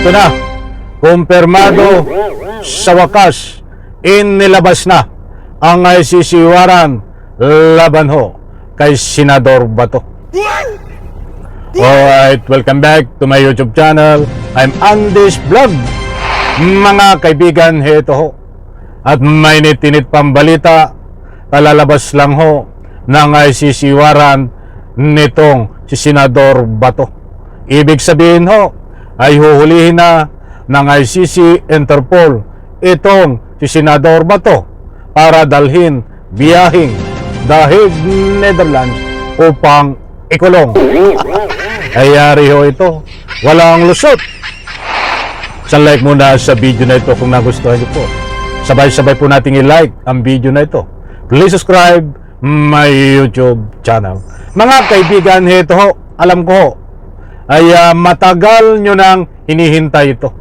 Eto na, kumpirmado sa wakas, inilabas na ang ICC warrant laban ho kay Senador Bato. Alright, welcome back to my YouTube channel. I'm Andy's Vlog. Mga kaibigan, heto ho. At may nitinit pang balita, kalalabas lang ho ng ICC warrant nitong si Senador Bato. Ibig sabihin ho, ay huhulihin na ng ICC Interpol itong si Senador Bato para dalhin biyahing dahil Netherlands upang ikulong. Ayari ho ito, walang lusot. Sa like muna sa video na ito kung nagustuhan niyo po. Sabay-sabay po nating i-like ang video na ito. Please subscribe my YouTube channel. Mga kaibigan, ito ho, alam ko ho, ay matagal nyo nang hinihintay ito.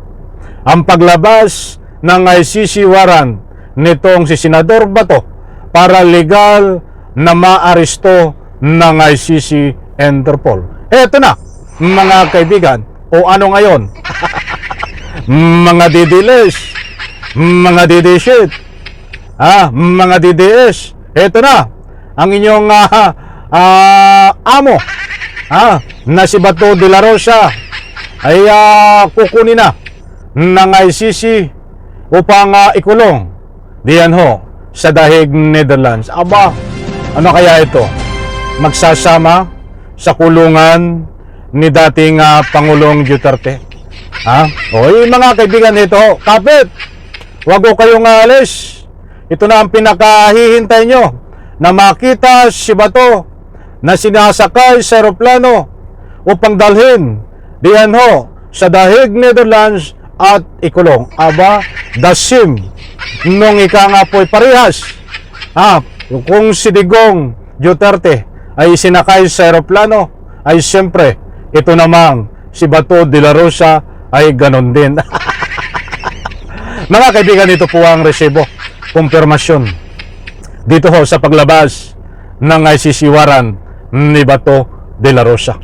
Ang paglabas ng ICC warrant nitong si Senador Bato para legal na maaresto ng ICC Interpol. Eto na, mga kaibigan, o ano ngayon? Mga didilis, mga didishit, mga DDS, eto na, ang inyong amo, na si Bato de la Rosa ay kukunin na ng ICC upang ikulong diyan ho sa dahig Netherlands. Aba, ano kaya ito? Magsasama sa kulungan ni dating Pangulong Duterte. Oy, mga kaibigan, ito, kapit, wag ko kayong alis. Ito na ang pinakahihintay nyo, na makita si Bato na sinasakay sa aeroplano upang dalhin diyan ho sa dahig Netherlands at ikulong. Aba, dasim nung ika nga po'y parehas. Kung si Digong Duterte ay sinakay sa aeroplano, ay siyempre ito namang si Bato de la Rosa ay ganon din. Mga kaibigan, ito po ang resibo, kumpirmasyon dito ho sa paglabas ng ICC warrant ni Bato de la Rosa.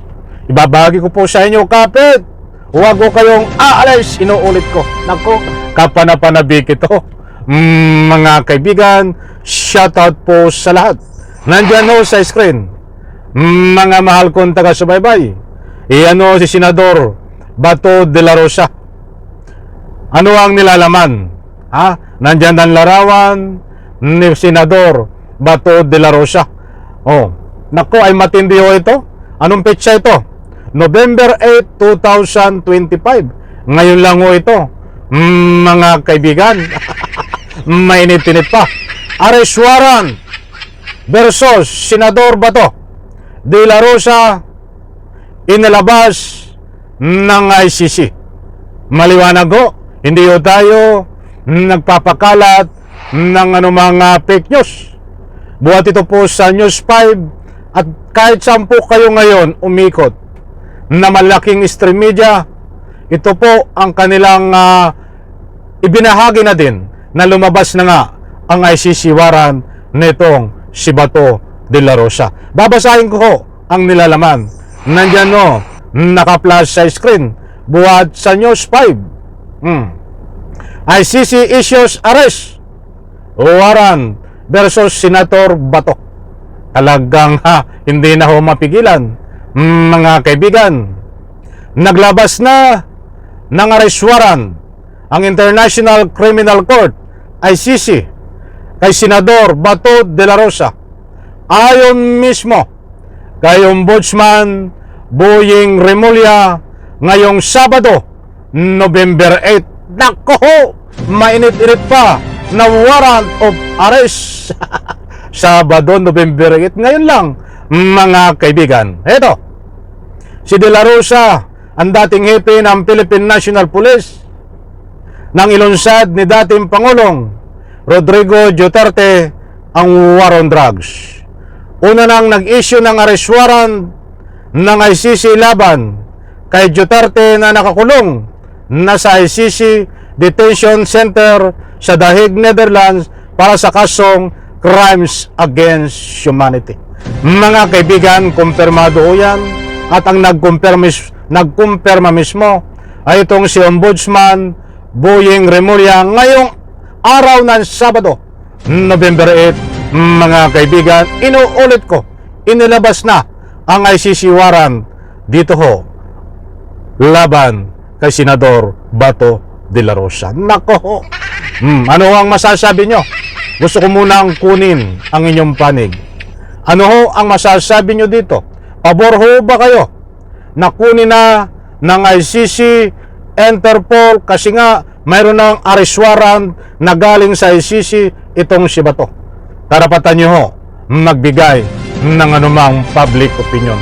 Ibabahagi ko po sa inyo, kapit, huwag ko kayong aalis, inuulit ko. Nako, kapanapanabik ito. Mga kaibigan, shoutout po sa lahat. Nandyan ho sa screen, mga mahal kong taga-subaybay, iyan ho si Senador Bato de la Rosa. Ano ang nilalaman? Nandyan ang larawan ni Senador Bato de la Rosa. Nako, ay matindi ho ito. Anong petsa ito? November 8, 2025. Ngayon lang ho ito. Mga kaibigan, mainit-init pa. Arrest warrant versus Senador Bato de la Rosa inilabas ng ICC. Maliwanag ho, hindi ho tayo nagpapakalat ng anumang fake news. Buhat ito po sa News 5 at kahit saan po kayo ngayon umikot na malaking stream media, ito po ang kanilang ibinahagi na din na lumabas na nga ang ICC warrant nitong si Bato de la Rosa. Babasahin ko ho ang nilalaman. Nandyan no, naka-flash sa screen, buhat sa News 5. ICC issues arrest warrant versus Senator Bato. Talagang hindi na ho mapigilan. Mga kaibigan, naglabas na ng arrest warrant ang International Criminal Court, ICC, kay Senador Bato de la Rosa. Ayon mismo kay Ombudsman Boying Remulla ngayong Sabado, November 8. Nako ho, mainit-init pa na warrant of arrest. Sabado, November 8. Ngayon lang, mga kaibigan. Eto, si De La Rosa, ang dating hepe ng Philippine National Police, nang ilunsad ni dating Pangulong Rodrigo Duterte ang war on drugs. Una nang nag-issue ng arrest warrant ng ICC laban kay Duterte na nakakulong na sa ICC Detention Center sa Dahig, Netherlands para sa kasong Crimes Against Humanity. Mga kaibigan, kumpirmado yan at ang nagkumpirma mismo ay itong si Ombudsman Boying Remulla ngayong araw ng Sabado, November 8, mga kaibigan, inuulit ko, inilabas na ang ICC warrant dito ho laban kay Senador Bato de la Rosa. Nako ho. Ano ang masasabi nyo? Gusto ko munang kunin ang inyong panig. Ano ho ang masasabi nyo dito? Pabor ho ba kayo na kunin na ng ICC, Interpol, kasi nga mayroon ng arrest warrant na galing sa ICC itong si Bato? Karapatan nyo ho magbigay ng anumang public opinion.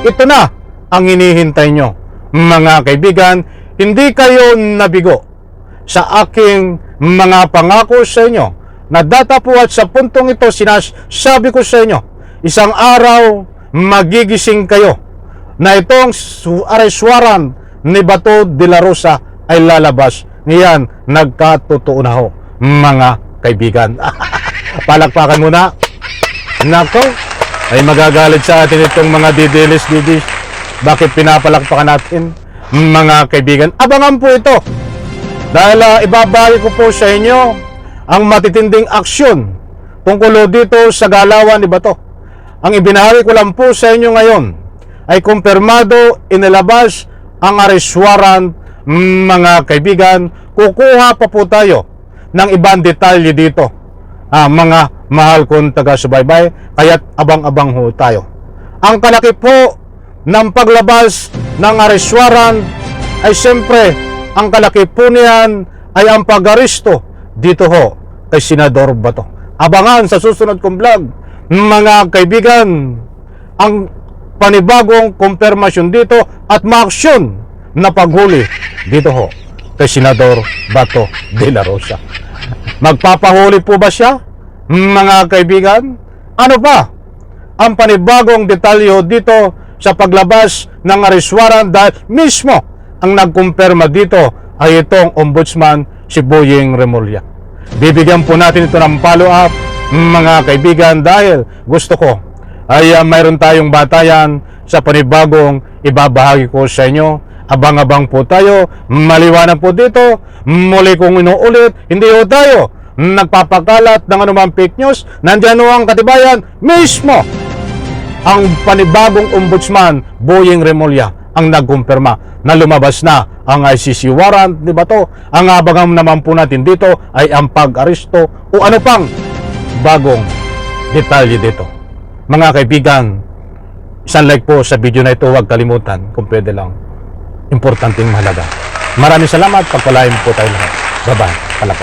Ito na ang hinihintay nyo, mga kaibigan. Hindi kayo nabigo sa aking mga pangako sa inyo na datapuat sa puntong ito. Sinasabi ko sa inyo, isang araw magigising kayo na itong arrest warrant ni Bato de la Rosa ay lalabas. Ngayon, nagkatotoo na ho, mga kaibigan. Palakpakan muna. Nako, ay magagalit sa atin itong mga didis. Bakit pinapalakpakan natin, mga kaibigan? Abangan po ito. Dahil ibabagi ko po sa inyo ang matitinding aksyon tungkol dito sa galawan ni Bato. Ang ibinahagi ko lang po sa inyo ngayon ay kumpirmado, inilabas ang arrest warrant, mga kaibigan. Kukuha pa po tayo ng ibang detalye dito, mga mahal kong taga-subaybay, kaya't abang-abang ho tayo. Ang kalaki po ng paglabas ng arrest warrant ay siyempre, ang kalaki po niyan ay ang pag-aristo dito ho kay Senador Bato. Abangan sa susunod kong vlog, mga kaibigan, ang panibagong kumpirmasyon dito at maaksyon na paghuli dito ho kay Senador Bato de la Rosa. Magpapahuli po ba siya, mga kaibigan? Ano pa ang panibagong detalye dito sa paglabas ng arrest warrant, dahil mismo ang nagkumpirma dito ay itong Ombudsman si Boying Remulla. Bibigyan po natin ito ng follow-up, mga kaibigan, dahil gusto ko ay mayroon tayong batayan sa panibagong ibabahagi ko sa inyo. Abang-abang po tayo, maliwanag po dito. Muli kong inuulit, hindi ho tayo nagpapakalat ng anumang fake news. Nandiyan ho ang katibayan, mismo ang panibagong Ombudsman Boying Remulla ang nagkumpirma na lumabas na ang ICC warrant ni Bato. Ang abangan naman po natin dito ay ang pag-aristo o ano pang bagong detalye dito. Mga kaibigan, isang like po sa video na ito, huwag kalimutan kung pwede lang. Importanteng mahalaga. Maraming salamat, pagpalain po tayo lahat. Bye-bye.